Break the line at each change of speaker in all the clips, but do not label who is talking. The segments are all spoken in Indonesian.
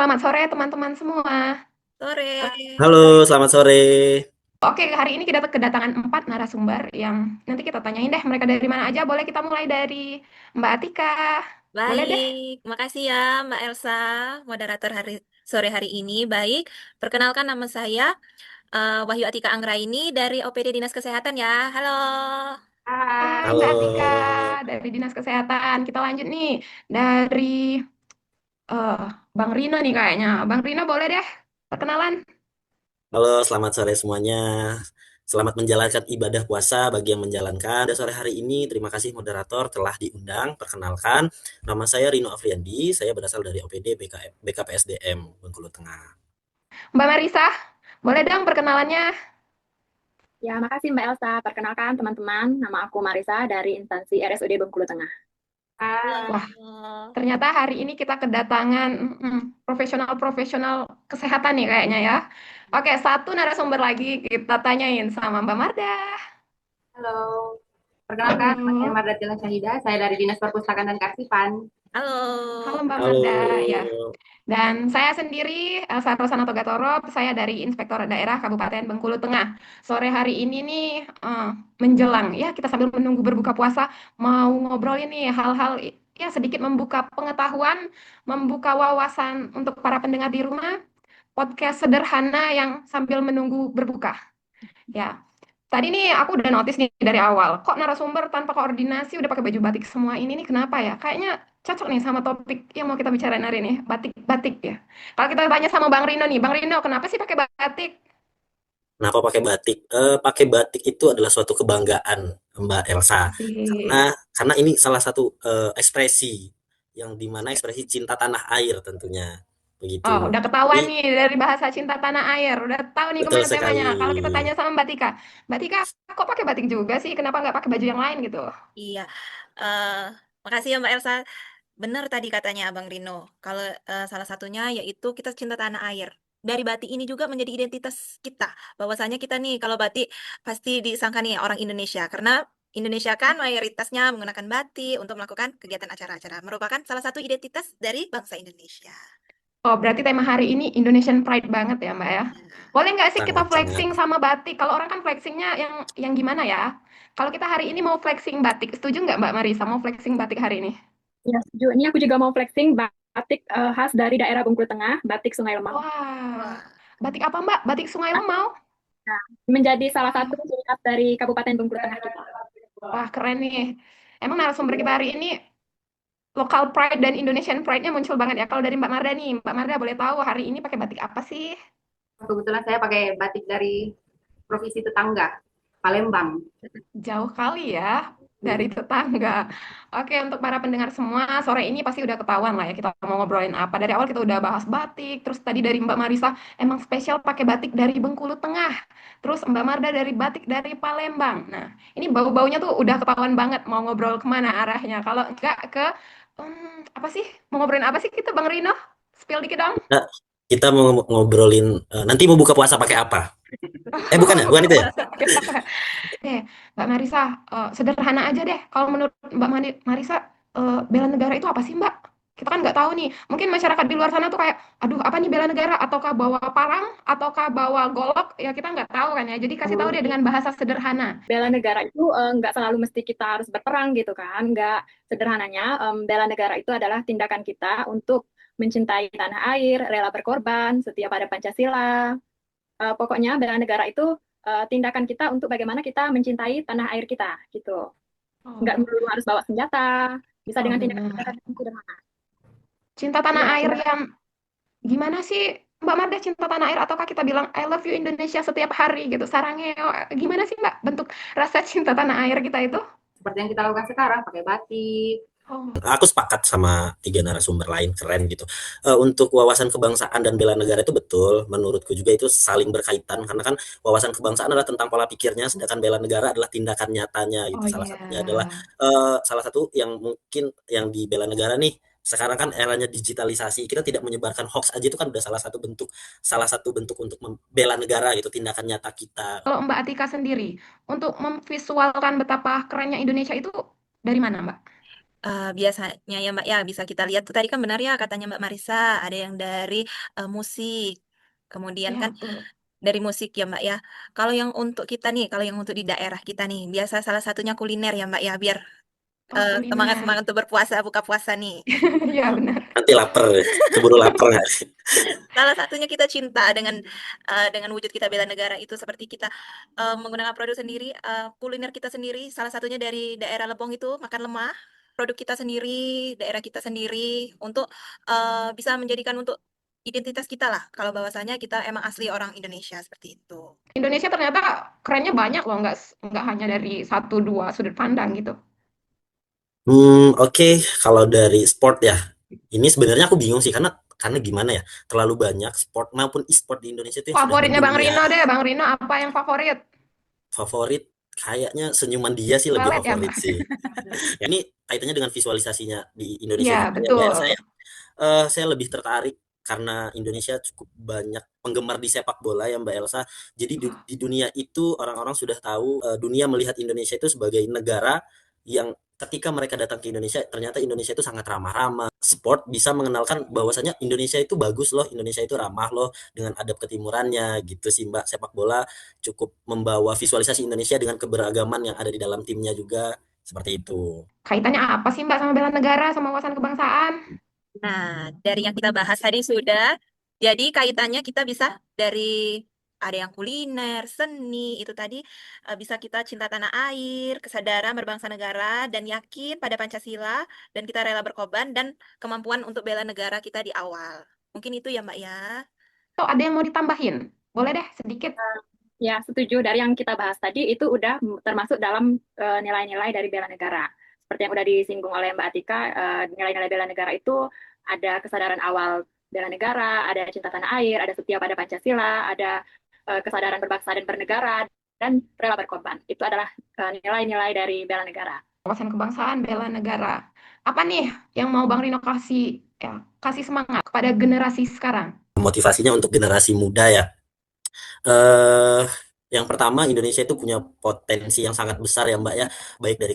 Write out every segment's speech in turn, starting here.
Selamat sore teman-teman semua.
Sore.
Halo, selamat sore.
Oke, hari ini kita kedatangan 4 narasumber yang nanti kita tanyain deh mereka dari mana aja. Boleh kita mulai dari Mbak Atika. Boleh deh.
Baik, makasih ya Mbak Elsa, moderator sore hari ini. Baik, perkenalkan nama saya Wahyu Atika Anggraini dari OPD Dinas Kesehatan ya. Halo.
Hai
Halo,
Mbak Atika dari Dinas Kesehatan. Kita lanjut nih dari eh, Bang Rino nih kayaknya. Bang Rino boleh deh perkenalan.
halo, selamat sore semuanya. Selamat menjalankan ibadah puasa bagi yang menjalankan. Pada sore hari ini, terima kasih moderator telah diundang. Perkenalkan, nama saya Rino Afriandi. Saya berasal dari OPD BKPSDM Bengkulu Tengah.
Mbak Marisa, boleh dong perkenalannya.
Ya, makasih Mbak Elsa. Perkenalkan teman-teman, nama aku Marisa dari instansi RSUD Bengkulu Tengah.
Wah,
Halo.
ternyata hari ini kita kedatangan profesional-profesional kesehatan nih kayaknya ya. Oke, satu narasumber lagi kita tanyain sama Mbak Marda.
Halo, perkenalkan nama saya
Halo,
Marda Tila Syahida, saya dari Dinas Perpustakaan dan Kearsipan.
halo
Halo.
Mbak Marda ya.
Halo,
Dan saya sendiri Elsa Rosana Togatorop, saya dari Inspektorat Daerah Kabupaten Bengkulu Tengah. Sore hari ini nih menjelang ya kita sambil menunggu berbuka puasa mau ngobrol ini hal-hal ya sedikit membuka pengetahuan, membuka wawasan untuk para pendengar di rumah, podcast sederhana yang sambil menunggu berbuka. Ya, tadi nih aku udah notice nih dari awal, kok narasumber tanpa koordinasi udah pakai baju batik semua ini nih kenapa ya? Kayaknya cocok nih sama topik yang mau kita bicarain hari ini, batik-batik ya. Kalau kita tanya sama Bang Rino nih, Bang Rino kenapa sih pakai batik?
kenapa pakai batik? Pakai batik itu adalah suatu kebanggaan, Mbak Elsa.
Asik.
Karena ini salah satu ekspresi yang dimana ekspresi cinta tanah air tentunya.
Oh,
Begitu.
udah ketahuan
Jadi
nih dari bahasa cinta tanah air. Udah tahu nih
betul
kemana
sekali.
temanya. Kalau kita tanya sama Mbak Tika, Mbak Tika kok pakai batik juga sih? Kenapa nggak pakai baju yang lain gitu?
Iya. eh Makasih ya Mbak Elsa. Benar tadi katanya Abang Rino. Kalau salah satunya yaitu kita cinta tanah air. Dari batik ini juga menjadi identitas kita. Bahwasanya kita nih kalau batik pasti disangka nih orang Indonesia karena Indonesia kan mayoritasnya menggunakan batik untuk melakukan kegiatan acara-acara. Merupakan salah satu identitas dari bangsa Indonesia.
Oh, berarti tema hari ini Indonesian Pride banget ya, Mbak ya. Boleh nggak sih kita
Sangat-sangat.
flexing sama batik? Kalau orang kan flexingnya yang gimana ya? Kalau kita hari ini mau flexing batik, setuju nggak Mbak Marisa mau flexing batik hari ini?
Ya, setuju. Ini aku juga mau flexing batik khas dari daerah Bengkulu Tengah, batik Sungai Lemau.
Wah,
Wah.
batik apa Mbak? Batik Sungai Lemau?
Nah, menjadi salah satu ciri khas dari Kabupaten Bengkulu Tengah kita.
Wah, keren nih. Emang narasumber kita hari ini local pride dan Indonesian pride-nya muncul banget ya. Kalau dari Mbak Marda nih, Mbak Marda boleh tahu hari ini pakai batik apa sih?
Kebetulan saya pakai batik dari provinsi tetangga, Palembang.
Jauh kali ya dari tetangga. Oke, untuk para pendengar semua, sore ini pasti udah ketahuan lah ya kita mau ngobrolin apa. Dari awal kita udah bahas batik, terus tadi dari Mbak Marisa emang spesial pakai batik dari Bengkulu Tengah. Terus Mbak Marda dari batik dari Palembang. Nah, ini bau-baunya tuh udah ketahuan banget mau ngobrol kemana arahnya. Kalau enggak ke apa sih? Mau ngobrolin apa sih kita Bang Rino? Spill dikit dong.
Nah, kita mau ngobrolin nanti mau buka puasa pakai apa? Bukan ya, bukan
Buka
itu ya?
puasa pakai apa? Mbak Marisa, sederhana aja deh. Kalau menurut Mbak Marisa, bela negara itu apa sih, Mbak? Kita kan nggak tahu nih. Mungkin masyarakat di luar sana tuh kayak, aduh, apa nih bela negara? Ataukah bawa parang? Ataukah bawa golok? Ya kita nggak tahu kan ya. Jadi kasih tahu deh dengan bahasa sederhana.
Bela negara itu nggak selalu mesti kita harus berperang gitu kan. Nggak sederhananya, bela negara itu adalah tindakan kita untuk mencintai tanah air, rela berkorban, setia pada Pancasila. Pokoknya bela negara itu tindakan kita untuk bagaimana kita mencintai tanah air kita gitu. Nggak
Oh,
melulu harus bawa senjata, bisa
oh
dengan tindakan-tindakan
benar.
yang sederhana.
Cinta tanah
Iya,
air yang gimana sih, Mbak Marda cinta tanah air? Ataukah kita bilang I love you Indonesia setiap hari gitu? Sarangnya, gimana sih, Mbak? Bentuk rasa cinta tanah air kita itu?
Seperti yang kita lakukan sekarang, pakai batik.
Oh,
Aku sepakat sama tiga narasumber lain, keren gitu. Untuk wawasan kebangsaan dan bela negara itu betul, menurutku juga itu saling berkaitan karena kan wawasan kebangsaan adalah tentang pola pikirnya, sedangkan bela negara adalah tindakan nyatanya gitu.
oh
Salah
iya.
satunya adalah salah satu yang mungkin yang di bela negara nih. Sekarang kan eranya digitalisasi, kita tidak menyebarkan hoax aja itu kan udah salah satu bentuk untuk membela negara gitu, tindakan nyata kita.
Kalau Mbak Atika sendiri, untuk memvisualkan betapa kerennya Indonesia itu dari mana, Mbak?
Biasanya ya Mbak ya bisa kita lihat tuh tadi kan benar ya katanya Mbak Marisa ada yang dari musik. Kemudian
Ya,
kan
betul.
dari musik ya Mbak ya. Kalau yang untuk kita nih, kalau yang untuk di daerah kita nih, biasa salah satunya kuliner ya Mbak ya, biar
Oh, kuliner.
semangat untuk berpuasa, buka puasa nih.
Iya, benar.
Nanti lapar, keburu lapar nggak?
Salah satunya kita cinta dengan wujud kita bela negara itu seperti kita menggunakan produk sendiri, kuliner kita sendiri, salah satunya dari daerah Lebong itu makan lemah, produk kita sendiri, daerah kita sendiri untuk bisa menjadikan untuk identitas kita lah. Kalau bahwasanya kita emang asli orang Indonesia seperti itu.
Indonesia ternyata kerennya banyak loh, nggak hanya dari satu dua sudut pandang gitu.
Oke. Kalau dari sport ya, ini sebenarnya aku bingung sih karena gimana ya, terlalu banyak sport maupun e-sport di Indonesia itu yang sudah
Favoritnya Bang
mendunia.
Rino deh, Bang Rino apa yang favorit?
Favorit kayaknya senyuman dia sih lebih
Balet ya,
favorit
Mbak?
sih. Ya, ini kaitannya dengan visualisasinya di Indonesia
Iya,
juga ya Mbak Elsa
betul.
ya. Saya lebih tertarik karena Indonesia cukup banyak penggemar di sepak bola ya Mbak Elsa. Jadi di dunia itu orang-orang sudah tahu, dunia melihat Indonesia itu sebagai negara yang ketika mereka datang ke Indonesia, ternyata Indonesia itu sangat ramah-ramah. Sport bisa mengenalkan bahwasanya Indonesia itu bagus loh, Indonesia itu ramah loh dengan adab ketimurannya gitu sih Mbak. Sepak bola cukup membawa visualisasi Indonesia dengan keberagaman yang ada di dalam timnya juga seperti itu.
Kaitannya apa sih Mbak sama bela negara, sama wawasan kebangsaan?
Nah, dari yang kita bahas tadi sudah, jadi kaitannya kita bisa dari ada yang kuliner, seni, itu tadi bisa kita cinta tanah air, kesadaran berbangsa negara, dan yakin pada Pancasila, dan kita rela berkorban, dan kemampuan untuk bela negara kita di awal. Mungkin itu ya Mbak ya.
Tuh ada yang mau ditambahin? Boleh deh, sedikit.
Ya, setuju. Dari yang kita bahas tadi itu udah termasuk dalam nilai-nilai dari bela negara. Seperti yang udah disinggung oleh Mbak Atika, nilai-nilai bela negara itu ada kesadaran awal bela negara, ada cinta tanah air, ada setia pada Pancasila, ada kesadaran berbangsa dan bernegara, dan rela berkorban. Itu adalah nilai-nilai dari bela negara.
Wawasan kebangsaan, bela negara. Apa nih yang mau Bang Rino kasih semangat kepada generasi sekarang?
Motivasinya untuk generasi muda ya. eh yang pertama, Indonesia itu punya potensi yang sangat besar ya Mbak ya, baik dari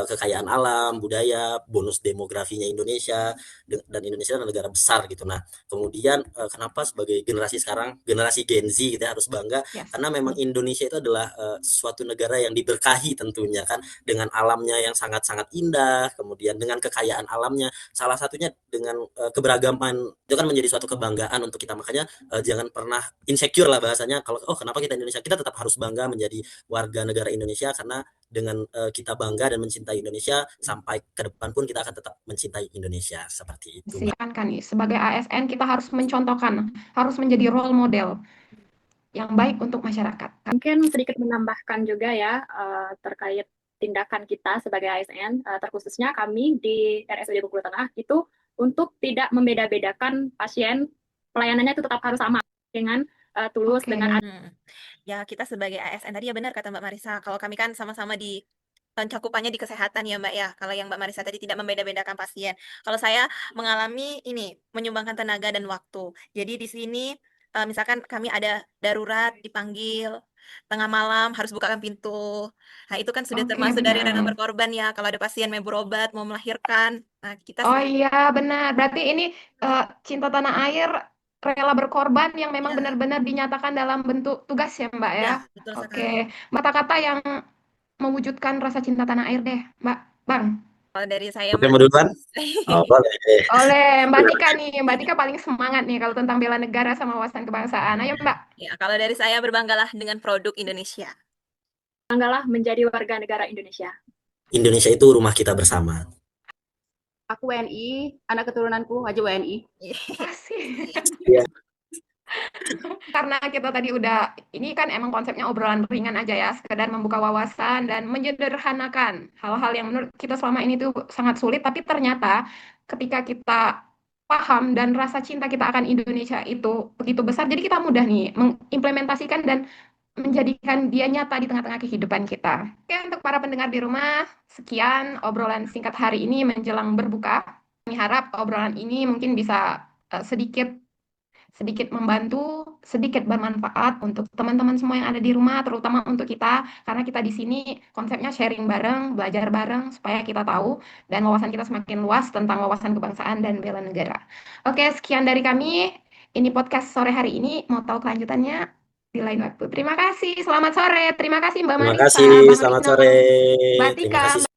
kekayaan alam, budaya, bonus demografinya Indonesia, dan Indonesia adalah negara besar gitu. Nah, kemudian kenapa sebagai generasi sekarang, generasi Gen Z kita harus bangga,
Yes.
karena memang Indonesia itu adalah suatu negara yang diberkahi tentunya kan, dengan alamnya yang sangat-sangat indah, kemudian dengan kekayaan alamnya, salah satunya dengan keberagaman, itu kan menjadi suatu kebanggaan untuk kita. Makanya jangan pernah insecure lah bahasanya, kalau kenapa kita Indonesia, kita tetap harus bangga menjadi warga negara Indonesia, karena dengan kita bangga dan mencintai Indonesia, sampai ke depan pun kita akan tetap mencintai Indonesia seperti itu Mbak.
Kan nih, sebagai ASN kita harus mencontohkan, harus menjadi role model yang baik untuk masyarakat.
Mungkin sedikit menambahkan juga ya terkait tindakan kita sebagai ASN, terkhususnya kami di RSUD Bengkulu Tengah itu untuk tidak membeda-bedakan pasien, pelayanannya itu tetap harus sama dengan tulus,
Oke.
dengan
Ya, kita sebagai ASN tadi ya benar kata Mbak Marisa. Kalau kami kan sama-sama di cakupannya di kesehatan ya Mbak ya. Kalau yang Mbak Marisa tadi tidak membeda-bedakan pasien. Kalau saya mengalami ini menyumbangkan tenaga dan waktu. Jadi di sini misalkan kami ada darurat dipanggil tengah malam harus bukakan pintu. Nah, itu kan sudah
Oke,
termasuk dari rela
benar.
berkorban ya. Kalau ada pasien mau berobat, mau melahirkan. Nah, kita
Oh iya, benar. Berarti ini cinta tanah air, rela berkorban yang memang
ya,
benar-benar dinyatakan dalam bentuk tugas ya, Mbak ya.
ya betul sekali.
Oke, kata-kata yang mewujudkan rasa cinta tanah air deh, Mbak. Bang.
Kalau dari saya
Oke,
Mbak.
mau duluan? Oh, boleh.
Oleh Mbak Tika nih, Mbak Tika paling semangat nih kalau tentang bela negara sama wawasan kebangsaan. Ayo Mbak.
Ya, kalau dari saya berbanggalah dengan produk Indonesia.
banggalah menjadi warga negara Indonesia.
Indonesia itu rumah kita bersama.
Aku WNI, anak keturunanku aja WNI.
Asik.
Iya.
Karena kita tadi ini kan emang konsepnya obrolan ringan aja ya, sekedar membuka wawasan dan menyederhanakan hal-hal yang menurut kita selama ini tuh sangat sulit, tapi ternyata ketika kita paham dan rasa cinta kita akan Indonesia itu begitu besar, jadi kita mudah nih mengimplementasikan dan menjadikan dia nyata di tengah-tengah kehidupan kita. Oke, untuk para pendengar di rumah, sekian obrolan singkat hari ini menjelang berbuka. Kami harap obrolan ini mungkin bisa sedikit sedikit membantu, sedikit bermanfaat untuk teman-teman semua yang ada di rumah, terutama untuk kita, karena kita di sini konsepnya sharing bareng, belajar bareng, supaya kita tahu dan wawasan kita semakin luas tentang wawasan kebangsaan dan bela negara. Oke, sekian dari kami. Ini podcast sore hari ini. Mau tahu kelanjutannya di lain waktu. Terima kasih. Selamat sore. Terima kasih Mbak
Terima
Marisa,
kasih,
Bang
selamat
Rino,
sore.
Mbak
Terima
Tika,
kasih
Mbak